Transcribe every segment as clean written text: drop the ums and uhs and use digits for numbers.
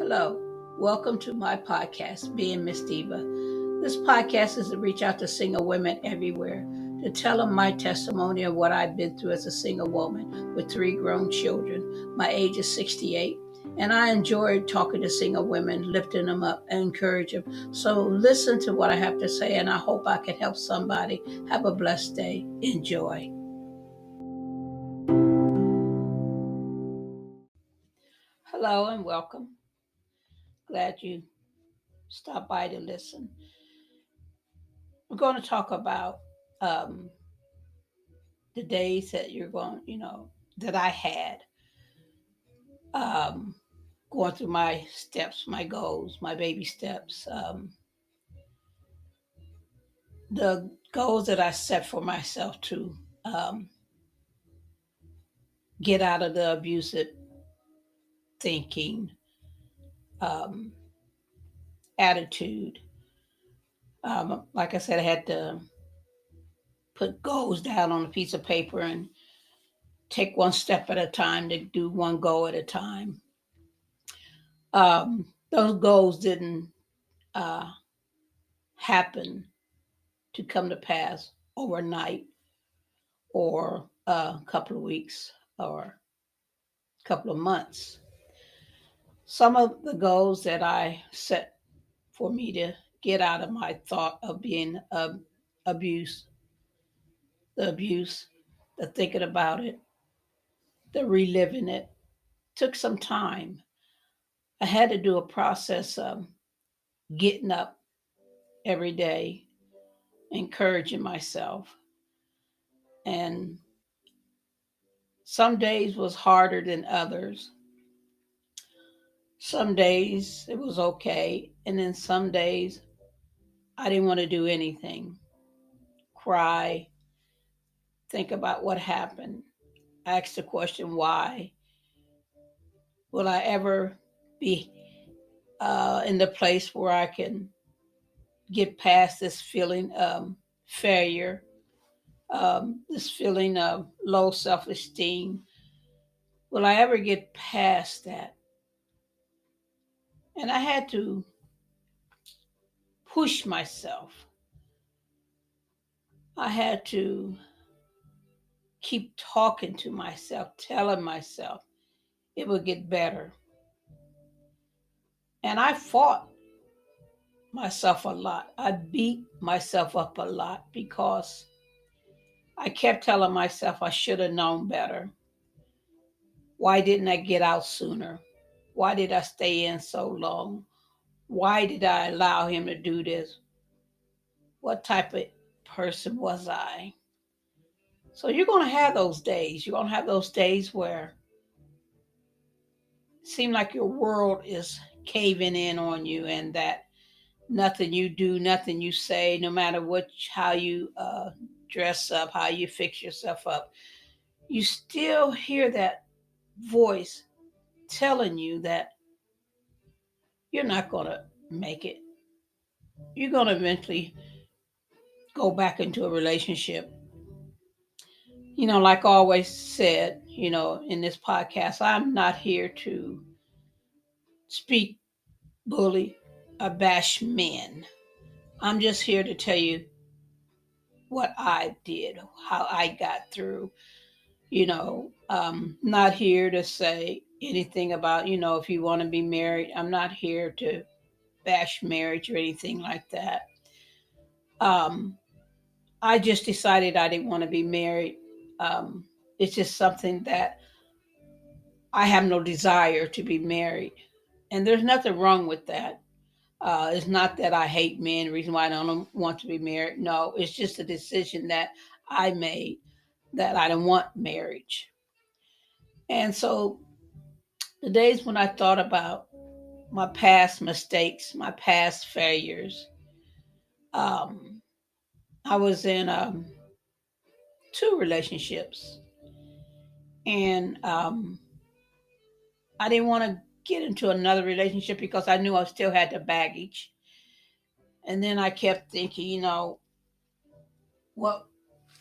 Hello, welcome to my podcast, Being MsDiva. This podcast is to reach out to single women everywhere, to tell them my testimony of what I've been through as a single woman with 3 grown children. My age is 68, and I enjoy talking to single women, lifting them up, and encourage them. So listen to what I have to say, and I hope I can help somebody. Have a blessed day. Enjoy. Hello and welcome. Glad you stopped by to listen. We're going to talk about the days that that I had um, going through my steps, my goals, my baby steps, the goals that I set for myself to um, get out of the abusive thinking, um, attitude. Like I said, I had to put goals down on a piece of paper and take one step at a time, to do one goal at a time. Those goals didn't uh, happen to come to pass overnight or a couple of weeks or a couple of months. Some of the goals that I set for me to get out of my thought of being abused, the abuse, the thinking about it, the reliving it, took some time. I had to do a process of getting up every day, encouraging myself. And some days was harder than others. Some days it was okay. And then some days I didn't want to do anything. Cry, think about what happened, ask the question, why? Will I ever be in the place where I can get past this feeling of failure, this feeling of low self esteem? Will I ever get past that? And I had to push myself. I had to keep talking to myself, telling myself it would get better. And I fought myself a lot. I beat myself up a lot because I kept telling myself I should have known better. Why didn't I get out sooner? Why did I stay in so long? Why did I allow him to do this? What type of person was I? So you're going to have those days. You're going to have those days where it seems like your world is caving in on you, and that nothing you do, nothing you say, no matter how you dress up, how you fix yourself up, you still hear that voice telling you that you're not going to make it. You're going to eventually go back into a relationship. Like I always said, in this podcast, I'm not here to speak, bully, or bash men. I'm just here to tell you what I did, how I got through. Not here to say anything about, if you want to be married. I'm not here to bash marriage or anything like that. I just decided I didn't want to be married. It's just something that I have no desire to be married. And there's nothing wrong with that. It's not that I hate men, the reason why I don't want to be married. No, it's just a decision that I made, that I don't want marriage. And so the days when I thought about my past mistakes, my past failures, um, I was in 2 relationships. And I didn't want to get into another relationship because I knew I still had the baggage. And then I kept thinking, what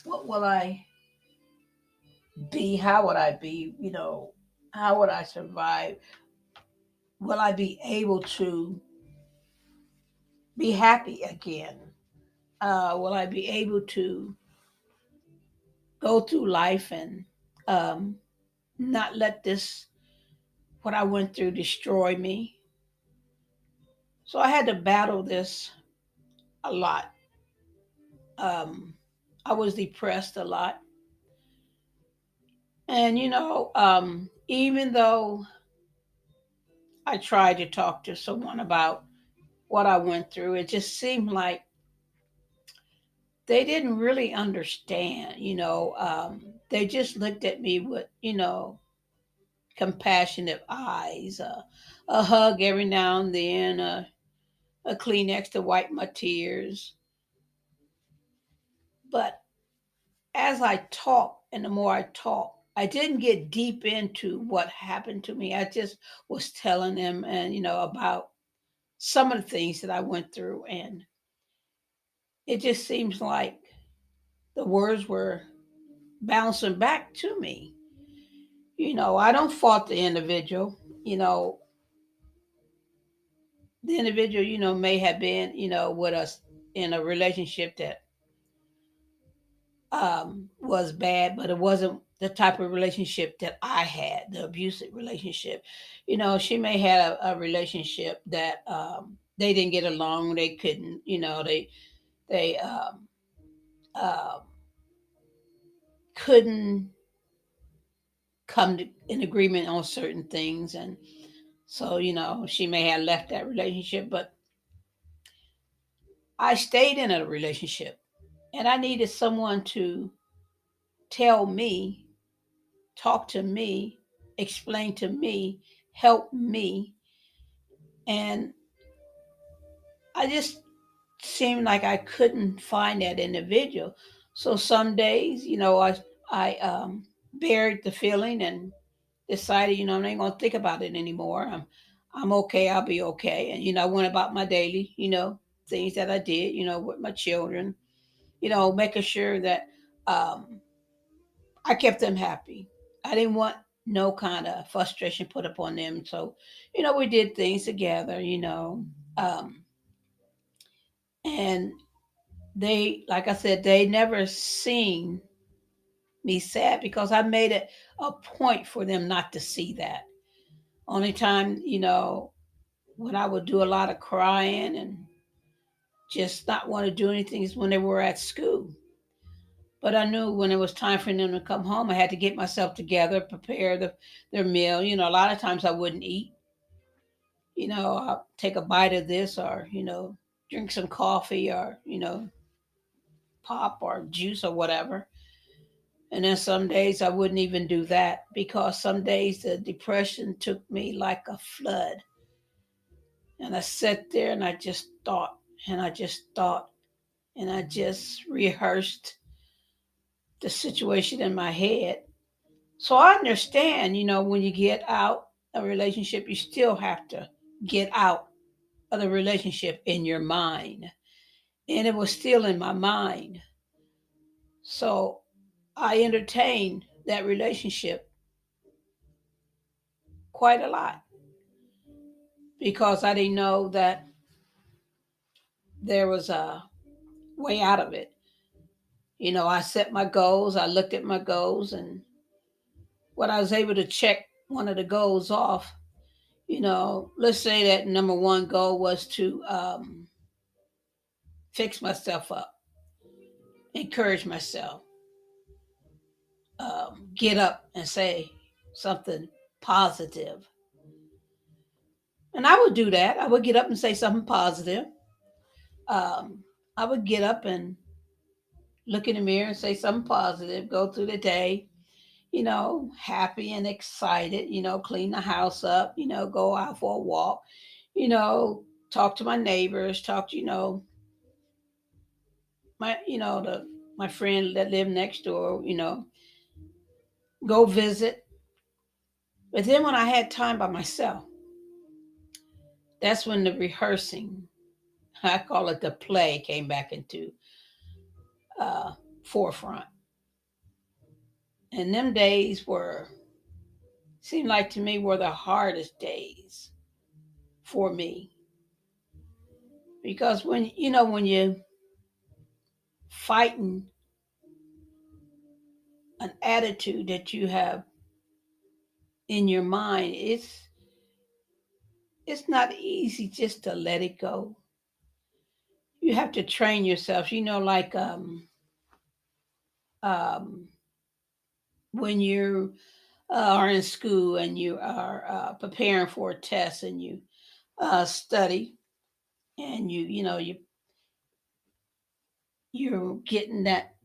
will I be? How would I be? How would I survive? will I be able to be happy again? Will I be able to go through life and um, not let this, what I went through, destroy me? So I had to battle this a lot. Um, I was depressed a lot. And, even though I tried to talk to someone about what I went through, it just seemed like they didn't really understand. They just looked at me with, compassionate eyes, a hug every now and then, a Kleenex to wipe my tears. But as I talked, and the more I talked, I didn't get deep into what happened to me. I just was telling them, and about some of the things that I went through, and it just seems like the words were bouncing back to me. I don't fault the individual. You know, the individual, may have been, with us in a relationship that was bad, but it wasn't the type of relationship that I had, the abusive relationship. She may have a relationship that they didn't get along, they couldn't, they uh, couldn't come to an agreement on certain things, and so she may have left that relationship, but I stayed in a relationship, and I needed someone to tell me, talk to me, explain to me, help me. And I just seemed like I couldn't find that individual. So some days, I buried the feeling and decided, I ain't gonna think about it anymore. I'm okay. I'll be okay. And I went about my daily, things that I did, with my children, making sure that um, I kept them happy. I didn't want no kind of frustration put upon them. So, we did things together, um, and they, like I said, they never seen me sad because I made it a point for them not to see that. Only time, when I would do a lot of crying and just not want to do anything is when they were at school. But I knew when it was time for them to come home, I had to get myself together, prepare their meal. A lot of times I wouldn't eat. I'll take a bite of this or, drink some coffee or, pop or juice or whatever. And then some days I wouldn't even do that because some days the depression took me like a flood. And I sat there and I just thought, and I just thought, and I just rehearsed the situation in my head. So I understand, when you get out of a relationship, you still have to get out of the relationship in your mind. And it was still in my mind. So I entertained that relationship quite a lot because I didn't know that there was a way out of it. I set my goals, I looked at my goals, and when I was able to check one of the goals off, let's say that number one goal was to fix myself up, encourage myself, get up and say something positive. And I would do that. I would get up and say something positive. Um, I would get up and look in the mirror and say something positive, go through the day, happy and excited, clean the house up, go out for a walk, talk to my neighbors, talk to, my friend that lived next door, go visit. But then when I had time by myself, that's when the rehearsing, I call it the play, came back into uh, forefront. And them days seemed like to me were the hardest days. for me. Because when you're fighting an attitude that you have in your mind, it's not easy just to let it go. You have to train yourself. Like um, when you are in school and you are preparing for a test and you study and you're getting that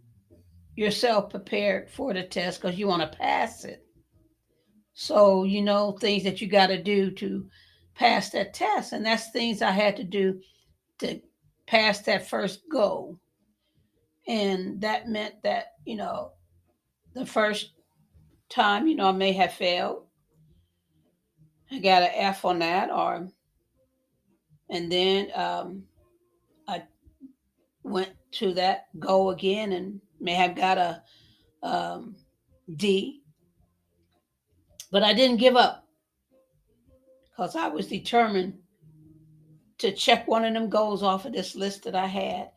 yourself prepared for the test because you want to pass it. So things that you got to do to pass that test, and that's things I had to do to pass that first goal. And that meant that the first time I may have failed. I got an F on that, and then I went to that goal again and may have got a um, D, but I didn't give up because I was determined to check one of them goals off of this list that I had.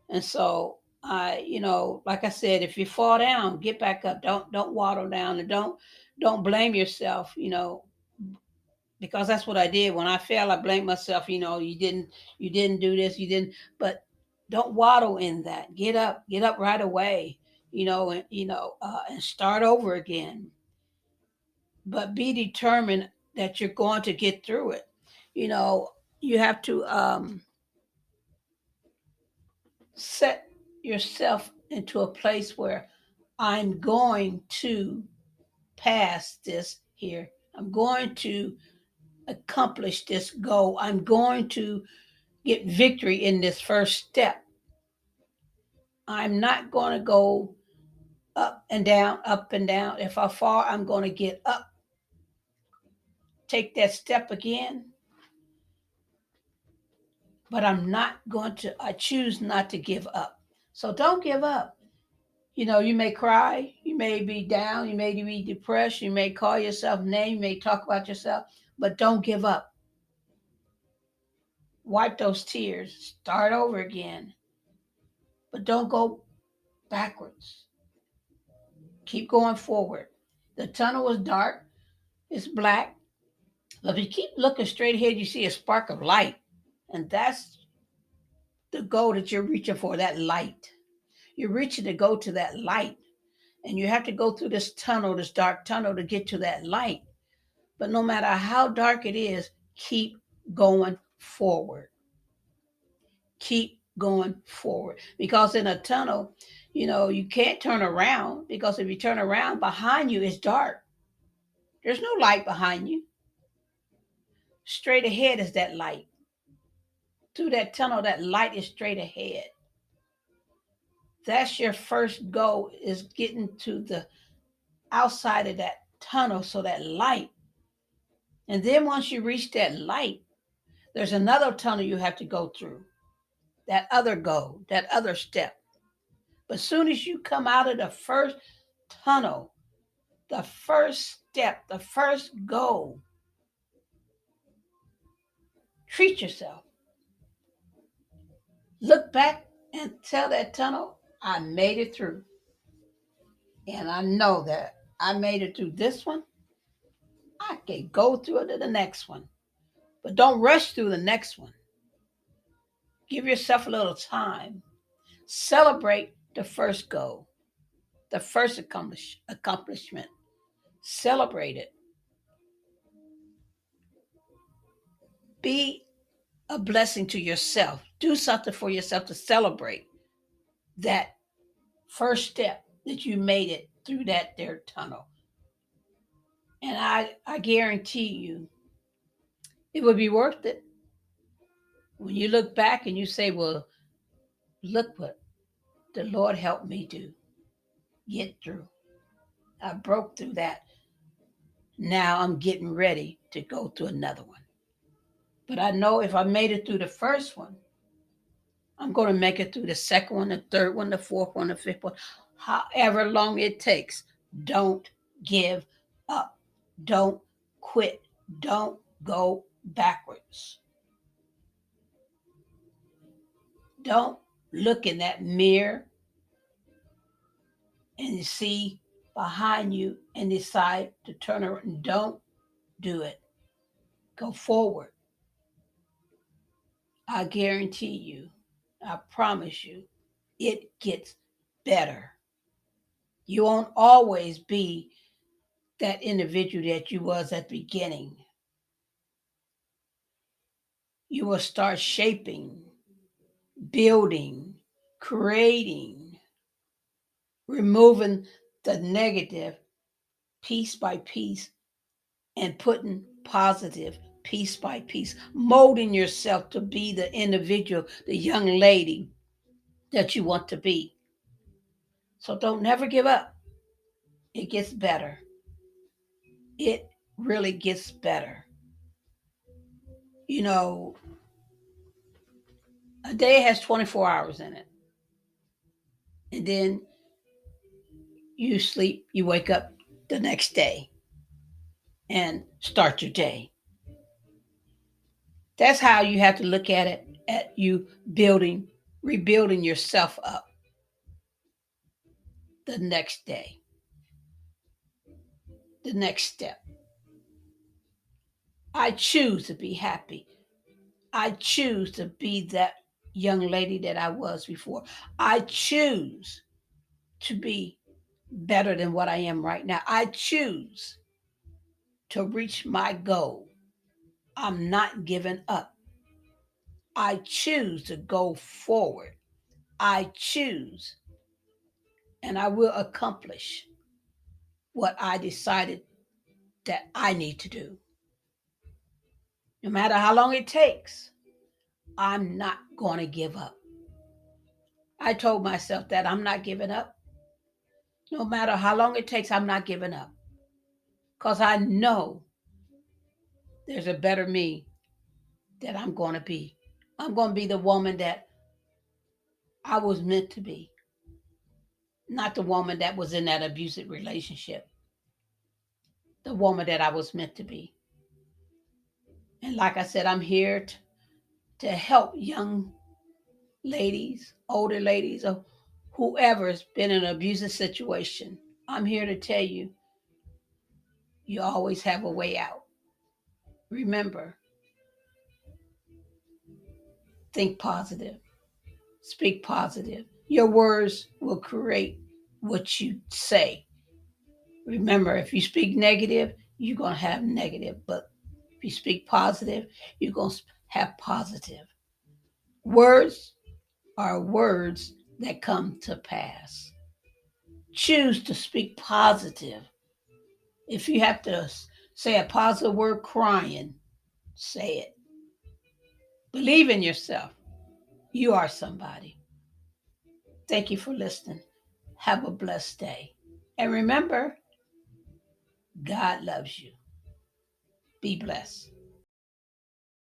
And so like I said, if you fall down, get back up. Don't waddle down, and don't blame yourself. Because that's what I did when I fell. I blamed myself. You didn't do this, you didn't. But don't waddle in that. Get up right away. And start over again. But be determined that you're going to get through it. You have to set yourself into a place where I'm going to pass this here. I'm going to accomplish this goal. I'm going to get victory in this first step. I'm not going to go up and down, up and down. If I fall, I'm going to get up, take that step again. But I choose not to give up. So don't give up. You may cry, you may be down, you may be depressed, you may call yourself names, you may talk about yourself, but don't give up. Wipe those tears, start over again, but don't go backwards. Keep going forward. The tunnel is dark, it's black, but if you keep looking straight ahead, you see a spark of light, and that's the goal that you're reaching for, that light. You're reaching to go to that light. And you have to go through this tunnel, this dark tunnel, to get to that light. But no matter how dark it is, keep going forward. Keep going forward. Because in a tunnel, you can't turn around, because if you turn around, behind you it's dark. There's no light behind you. Straight ahead is that light. Through that tunnel, that light is straight ahead. That's your first goal, is getting to the outside of that tunnel, so that light. And then once you reach that light, there's another tunnel you have to go through. That other goal, that other step. But as soon as you come out of the first tunnel, the first step, the first goal, treat yourself. Look back and tell that tunnel, I made it through. And I know that I made it through this one. I can go through it to the next one. But don't rush through the next one. Give yourself a little time. Celebrate the first goal, the first accomplishment. Celebrate it. Be a blessing to yourself. Do something for yourself to celebrate that first step that you made it through that there tunnel. And I guarantee you, it would be worth it. When you look back and you say, well, look what the Lord helped me do. Get through. I broke through that. Now I'm getting ready to go to another one. But I know if I made it through the first one, I'm going to make it through the second one, the third one, the fourth one, the fifth one, however long it takes. Don't give up. Don't quit. Don't go backwards. Don't look in that mirror and see behind you and decide to turn around. Don't do it. Go forward. I guarantee you, I promise you, it gets better. You won't always be that individual that you was at the beginning. You will start shaping, building, creating, removing the negative piece by piece and putting positive piece by piece, molding yourself to be the individual, the young lady that you want to be. So don't never give up. It gets better. It really gets better. You know, a day has 24 hours in it. And then you sleep, you wake up the next day and start your day. That's how you have to look at it, at you building, rebuilding yourself up the next day, the next step. I choose to be happy. I choose to be that young lady that I was before. I choose to be better than what I am right now. I choose to reach my goal. I'm not giving up. I choose to go forward. I choose and I will accomplish what I decided that I need to do. No matter how long it takes, I'm not going to give up. I told myself that I'm not giving up. No matter how long it takes, I'm not giving up. Because I know there's a better me that I'm going to be. I'm going to be the woman that I was meant to be, not the woman that was in that abusive relationship, the woman that I was meant to be. And like I said, I'm here to help young ladies, older ladies, or whoever's been in an abusive situation. I'm here to tell you, you always have a way out. Remember, think positive, speak positive. Your words will create what you say. Remember, if you speak negative, you're going to have negative. But if you speak positive, you're going to have positive. Words are words that come to pass. Choose to speak positive. If you have to say a positive word, crying, say it. Believe in yourself. You are somebody. Thank you for listening. Have a blessed day. And remember, God loves you. Be blessed.